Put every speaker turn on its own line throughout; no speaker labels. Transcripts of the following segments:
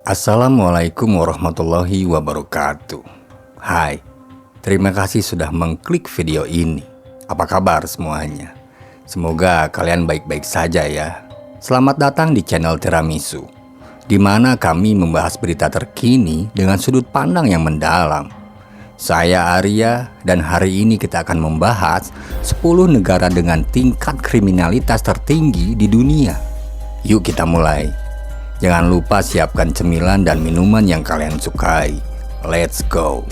Assalamualaikum warahmatullahi wabarakatuh. Hai, terima kasih sudah mengklik video ini. Apa kabar semuanya? Semoga kalian baik-baik saja ya. Selamat datang di channel Tiramisu, di mana kami membahas berita terkini dengan sudut pandang yang mendalam. Saya Arya, dan hari ini kita akan membahas 10 negara dengan tingkat kriminalitas tertinggi di dunia. Yuk kita mulai. Jangan lupa siapkan cemilan dan minuman yang kalian sukai. Let's go.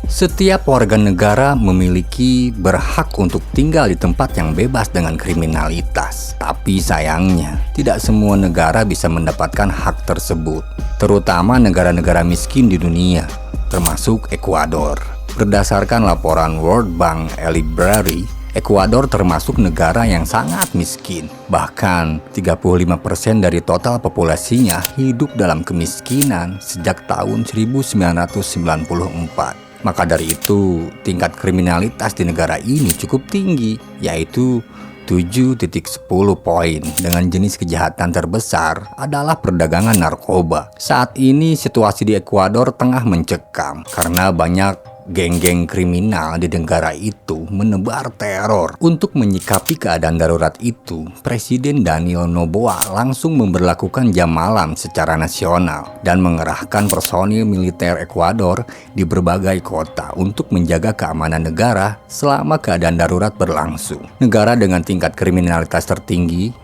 Setiap warga negara memiliki berhak untuk tinggal di tempat yang bebas dengan kriminalitas. Tapi sayangnya, tidak semua negara bisa mendapatkan hak tersebut. Terutama negara-negara miskin di dunia, termasuk Ekuador. Berdasarkan laporan World Bank e-Library, Ekuador termasuk negara yang sangat miskin. Bahkan 35% dari total populasinya hidup dalam kemiskinan sejak tahun 1994. Maka dari itu, tingkat kriminalitas di negara ini cukup tinggi, yaitu 7.10 poin. Dengan jenis kejahatan terbesar adalah perdagangan narkoba. Saat ini situasi di Ekuador tengah mencekam karena banyak geng-geng kriminal di negara itu menebar teror. Untuk menyikapi keadaan darurat itu, Presiden Daniel Noboa langsung memberlakukan jam malam secara nasional dan mengerahkan personil militer Ekuador di berbagai kota untuk menjaga keamanan negara selama keadaan darurat berlangsung. Negara dengan tingkat kriminalitas tertinggi,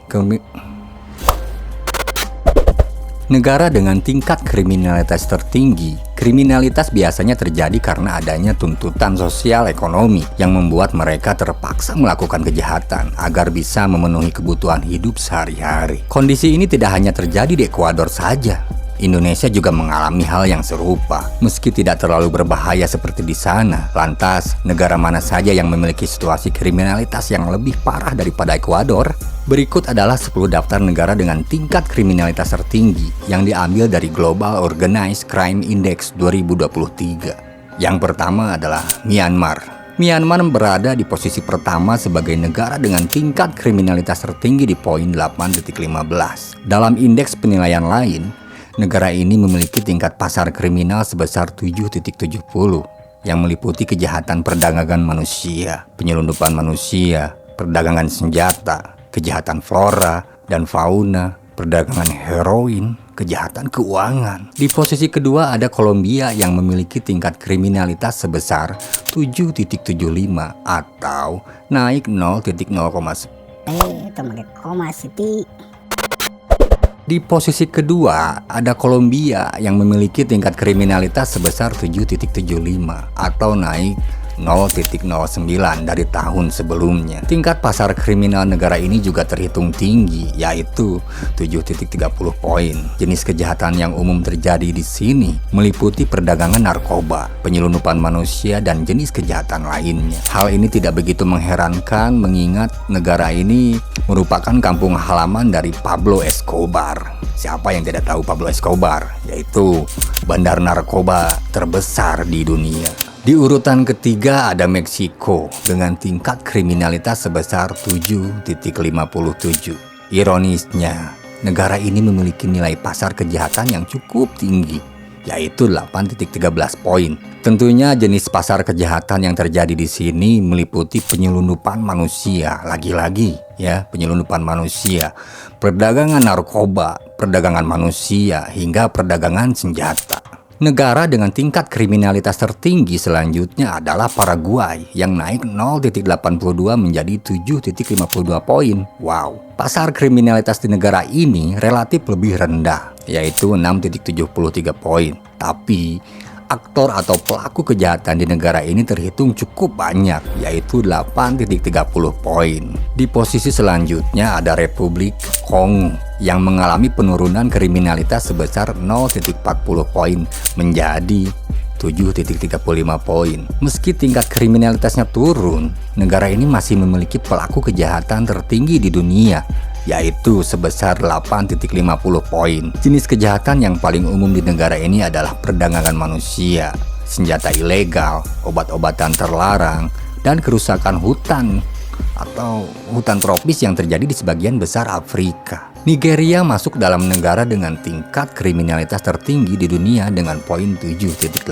kriminalitas biasanya terjadi karena adanya tuntutan sosial ekonomi yang membuat mereka terpaksa melakukan kejahatan agar bisa memenuhi kebutuhan hidup sehari-hari. Kondisi ini tidak hanya terjadi di Ekuador saja. Indonesia juga mengalami hal yang serupa, meski tidak terlalu berbahaya seperti di sana. Lantas, negara mana saja yang memiliki situasi kriminalitas yang lebih parah daripada Ekuador? Berikut adalah 10 daftar negara dengan tingkat kriminalitas tertinggi yang diambil dari Global Organized Crime Index 2023. Yang pertama adalah Myanmar. Myanmar berada di posisi pertama sebagai negara dengan tingkat kriminalitas tertinggi di poin 8.15. Dalam indeks penilaian lain, negara ini memiliki tingkat pasar kriminal sebesar 7.70 yang meliputi kejahatan perdagangan manusia, penyelundupan manusia, perdagangan senjata, kejahatan flora dan fauna, perdagangan heroin, kejahatan keuangan. Di posisi kedua ada Kolombia yang memiliki tingkat kriminalitas sebesar 7.75 atau naik 0.0,1. Di posisi kedua ada Kolombia yang memiliki tingkat kriminalitas sebesar 7.75 atau naik 0.09 dari tahun sebelumnya. Tingkat pasar kriminal negara ini juga terhitung tinggi, yaitu 7.30 poin. Jenis kejahatan yang umum terjadi di sini meliputi perdagangan narkoba, penyelundupan manusia, dan jenis kejahatan lainnya. Hal ini tidak begitu mengherankan mengingat negara ini merupakan kampung halaman dari Pablo Escobar. Siapa yang tidak tahu Pablo Escobar? Yaitu bandar narkoba terbesar di dunia. Di urutan ketiga ada Meksiko dengan tingkat kriminalitas sebesar 7.57. Ironisnya, negara ini memiliki nilai pasar kejahatan yang cukup tinggi, yaitu 8.13 poin. Tentunya jenis pasar kejahatan yang terjadi di sini meliputi penyelundupan manusia, lagi-lagi ya, penyelundupan manusia, perdagangan narkoba, perdagangan manusia, hingga perdagangan senjata. Negara dengan tingkat kriminalitas tertinggi selanjutnya adalah Paraguay yang naik 0.82 menjadi 7.52 poin. Wow, pasar kriminalitas di negara ini relatif lebih rendah, yaitu 6.73 poin. Tapi aktor atau pelaku kejahatan di negara ini terhitung cukup banyak, yaitu 8.30 poin. Di posisi selanjutnya ada Republik Kongo yang mengalami penurunan kriminalitas sebesar 0.40 poin menjadi 7.35 poin. Meski tingkat kriminalitasnya turun, negara ini masih memiliki pelaku kejahatan tertinggi di dunia, yaitu sebesar 8.50 poin. Jenis kejahatan yang paling umum di negara ini adalah perdagangan manusia, senjata ilegal, obat-obatan terlarang, dan kerusakan hutan atau hutan tropis yang terjadi di sebagian besar Afrika. Nigeria masuk dalam negara dengan tingkat kriminalitas tertinggi di dunia dengan poin 7.18.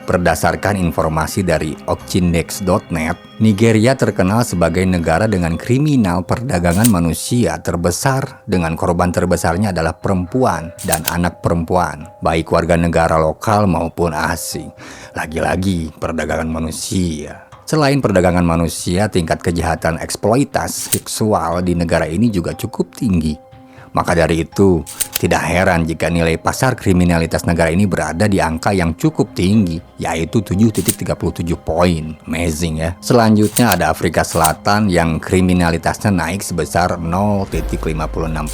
Berdasarkan informasi dari Ochindex.net, Nigeria terkenal sebagai negara dengan kriminal perdagangan manusia terbesar, dengan korban terbesarnya adalah perempuan dan anak perempuan, baik warga negara lokal maupun asing. Lagi-lagi perdagangan manusia. Selain perdagangan manusia, tingkat kejahatan eksploitasi seksual di negara ini juga cukup tinggi. Maka dari itu, tidak heran jika nilai pasar kriminalitas negara ini berada di angka yang cukup tinggi, yaitu 7.37 poin. Amazing ya. Selanjutnya ada Afrika Selatan yang kriminalitasnya naik sebesar 0.56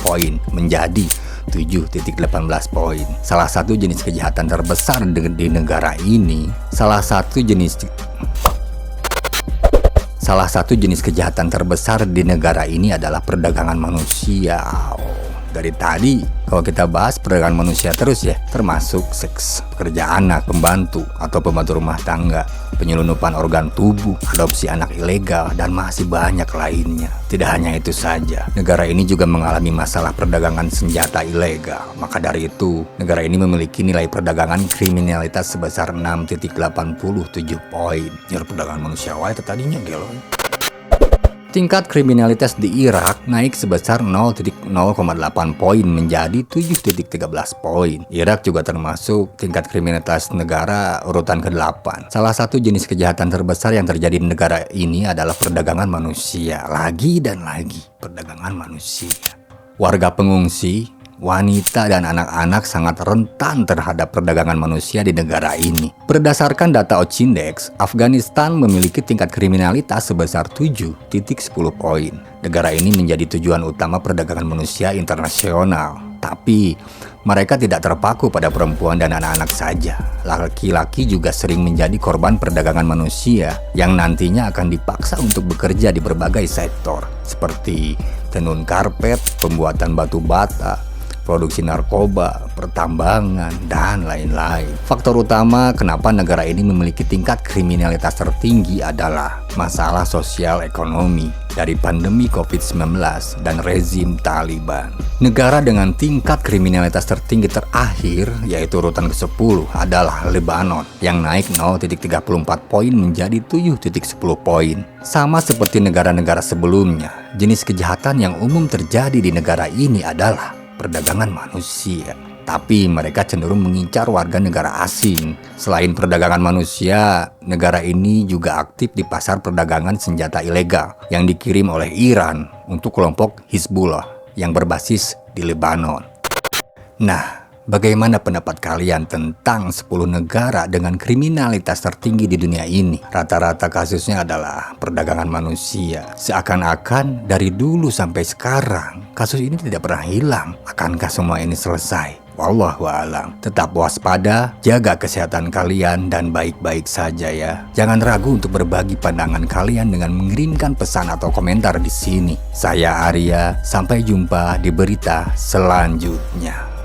poin menjadi 7.18 poin. Salah satu jenis kejahatan terbesar di negara ini, salah satu jenis kejahatan terbesar di negara ini adalah perdagangan manusia. Dari tadi kalau kita bahas perdagangan manusia terus ya, termasuk seks, pekerja anak, pembantu atau pembantu rumah tangga, penyelundupan organ tubuh, adopsi anak ilegal, dan masih banyak lainnya. Tidak hanya itu saja, negara ini juga mengalami masalah perdagangan senjata ilegal. Maka dari itu, negara ini memiliki nilai perdagangan kriminalitas sebesar 6.87 poin. Nyur perdagangan manusia wae tadinya gelo. Tingkat kriminalitas di Irak naik sebesar 0.08 poin menjadi 7.13 poin. Irak juga termasuk tingkat kriminalitas negara urutan ke-8. Salah satu jenis kejahatan terbesar yang terjadi di negara ini adalah perdagangan manusia. Lagi dan lagi, perdagangan manusia. Warga pengungsi, wanita dan anak-anak sangat rentan terhadap perdagangan manusia di negara ini. Berdasarkan data Ochindex, Afghanistan memiliki tingkat kriminalitas sebesar 7.10 poin. Negara ini menjadi tujuan utama perdagangan manusia internasional. Tapi, mereka tidak terpaku pada perempuan dan anak-anak saja. Laki-laki juga sering menjadi korban perdagangan manusia yang nantinya akan dipaksa untuk bekerja di berbagai sektor, seperti tenun karpet, pembuatan batu bata, produksi narkoba, pertambangan, dan lain-lain. Faktor utama kenapa negara ini memiliki tingkat kriminalitas tertinggi adalah masalah sosial ekonomi dari pandemi COVID-19 dan rezim Taliban. Negara dengan tingkat kriminalitas tertinggi terakhir, yaitu urutan ke-10, adalah Lebanon, yang naik 0.34 poin menjadi 7.10 poin. Sama seperti negara-negara sebelumnya, jenis kejahatan yang umum terjadi di negara ini adalah perdagangan manusia. Tapi mereka cenderung mengincar warga negara asing. Selain perdagangan manusia, negara ini juga aktif di pasar perdagangan senjata ilegal yang dikirim oleh Iran untuk kelompok Hizbullah yang berbasis di Lebanon. Nah, bagaimana pendapat kalian tentang 10 negara dengan kriminalitas tertinggi di dunia ini? Rata-rata kasusnya adalah perdagangan manusia. Seakan-akan dari dulu sampai sekarang, kasus ini tidak pernah hilang. Akankah semua ini selesai? Wallahu a'lam. Tetap waspada, jaga kesehatan kalian, dan baik-baik saja ya. Jangan ragu untuk berbagi pandangan kalian dengan mengirimkan pesan atau komentar di sini. Saya Arya, sampai jumpa di berita selanjutnya.